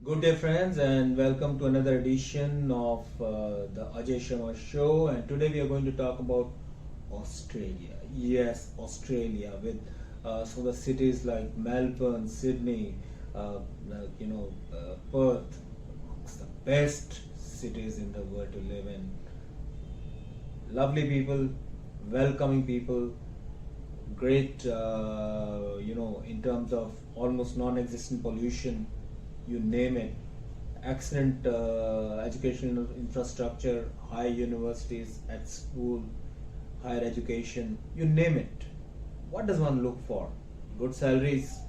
Good day, friends, and welcome to another edition of the Ajay Sharma Show. And today we are going to talk about Australia. Yes, Australia, with some of the cities like Melbourne, Sydney, Perth. It's the best cities in the world to live in. Lovely people, welcoming people, great, in terms of almost non-existent pollution, you name it, excellent educational infrastructure, high universities at school, higher education, you name it. What does one look for? Good salaries,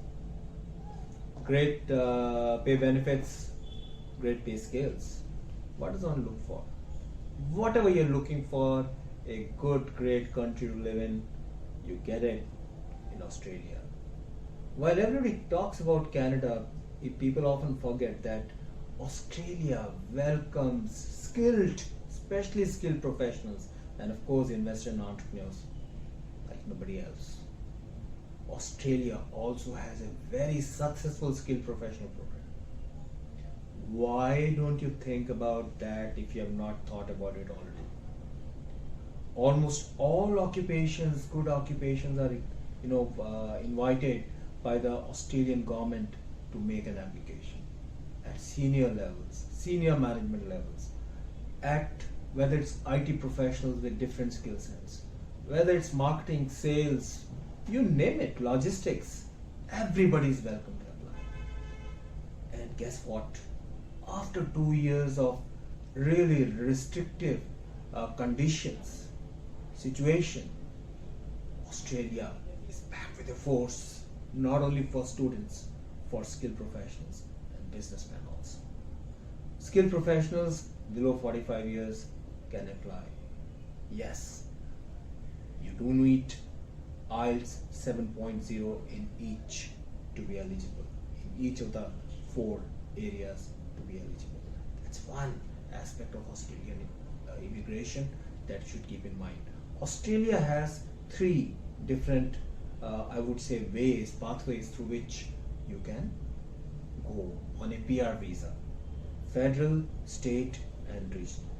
great pay benefits, great pay scales. What does one look for? Whatever you're looking for, a good, great country to live in, you get it in Australia. While everybody talks about Canada, people often forget that Australia welcomes skilled, especially skilled professionals, and of course, investors and entrepreneurs like nobody else. Australia also has a very successful skilled professional program. Why don't you think about that if you have not thought about it already? Almost all occupations, good occupations, are invited by the Australian government to make an application at senior levels, senior management levels, at whether it's IT professionals with different skill sets, whether it's marketing, sales, you name it, logistics, everybody is welcome to apply. And guess what? After 2 years of really restrictive conditions, situation, Australia is back with a force, not only for students, for skilled professionals and businessmen also. Skilled professionals below 45 years can apply. Yes, you do need IELTS 7.0 in each to be eligible, in each of the 4 areas to be eligible. That's one aspect of Australian immigration that you should keep in mind. Australia has 3 different, I would say, pathways through which you can go on a PR visa: federal, state, and regional.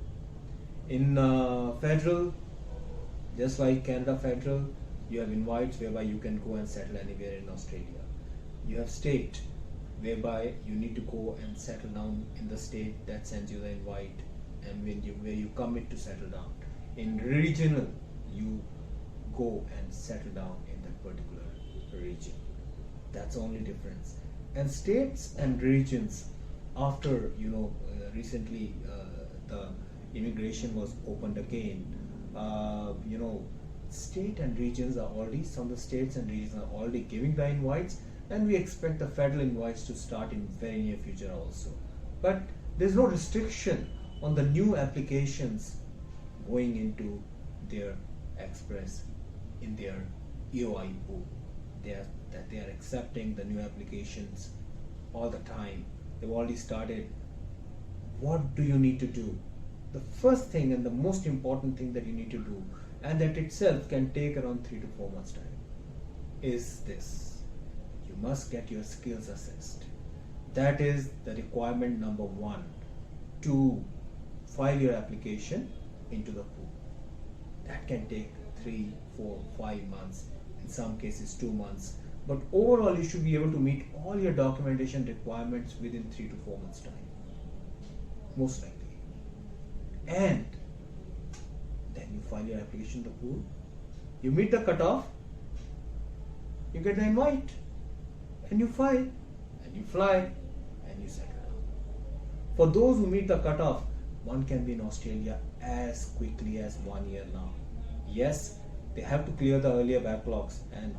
In federal, just like Canada federal, you have invites whereby you can go and settle anywhere in Australia. You have state, whereby you need to go and settle down in the state that sends you the invite, and where you commit to settle down. In regional, you go and settle down in that particular region. That's the only difference. And states and regions, after recently the immigration was opened again, state and regions are already, some of the states and regions are already giving the invites, and we expect the federal invites to start in very near future also. But there's no restriction on the new applications going into their express in their EOI pool. They are accepting the new applications all the time. They've already started. What do you need to do? The first thing and the most important thing that you need to do, and that itself can take around 3 to 4 months time, is this: you must get your skills assessed. That is the requirement number 1 to file your application into the pool. That can take 3, 4, 5 months, in some cases 2 months. But overall, you should be able to meet all your documentation requirements within 3 to 4 months time, most likely. And then you file your application to the pool, you meet the cutoff, you get the invite, and you file, and you fly, and you settle down. For those who meet the cutoff, one can be in Australia as quickly as 1 year now. Yes, they have to clear the earlier backlogs, and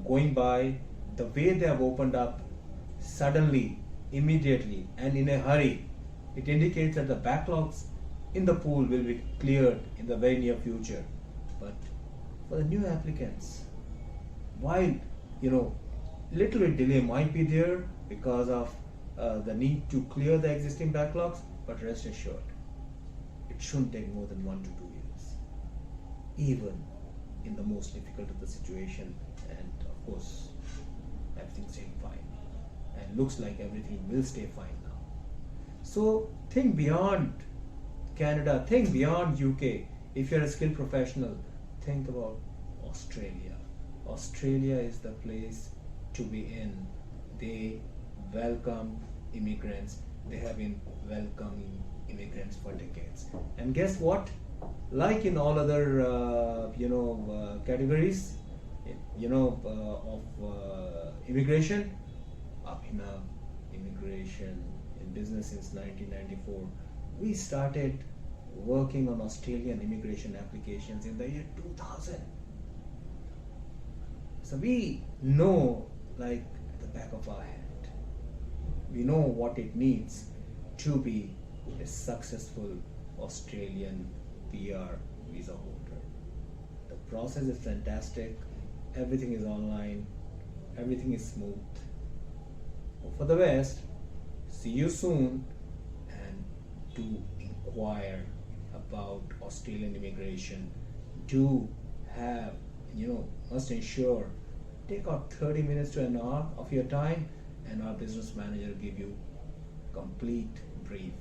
going by the way they have opened up suddenly, immediately, and in a hurry, it indicates that the backlogs in the pool will be cleared in the very near future. But for the new applicants, while little bit delay might be there because of the need to clear the existing backlogs, but rest assured, it shouldn't take more than 1 to 2 years, even in the most difficult of the situation. And of course, everything's going fine. And looks like everything will stay fine now. So think beyond Canada, think beyond UK. If you're a skilled professional, think about Australia. Australia is the place to be in. They welcome immigrants. They have been welcoming immigrants for decades. And guess what? Like in all other categories, of immigration, Abhinav, immigration in business since 1994. We started working on Australian immigration applications in the year 2000. So we know, like at the back of our hand, we know what it needs to be a successful Australian PR visa holder. The process is fantastic, everything is online, everything is smooth. Hope for the best. See you soon, and do inquire about Australian immigration. Do have, must ensure, take out 30 minutes to an hour of your time, and our business manager give you complete brief.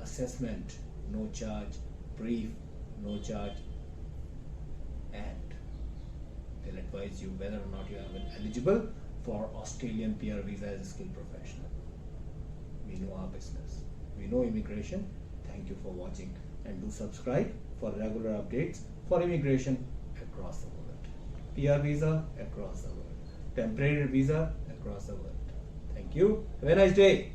Assessment, no charge. Brief, no charge. And they'll advise you whether or not you are eligible for Australian PR visa as a skilled professional. We know our business. We know immigration. Thank you for watching, and do subscribe for regular updates for immigration across the world. PR visa across the world. Temporary visa across the world. Thank you. Have a nice day.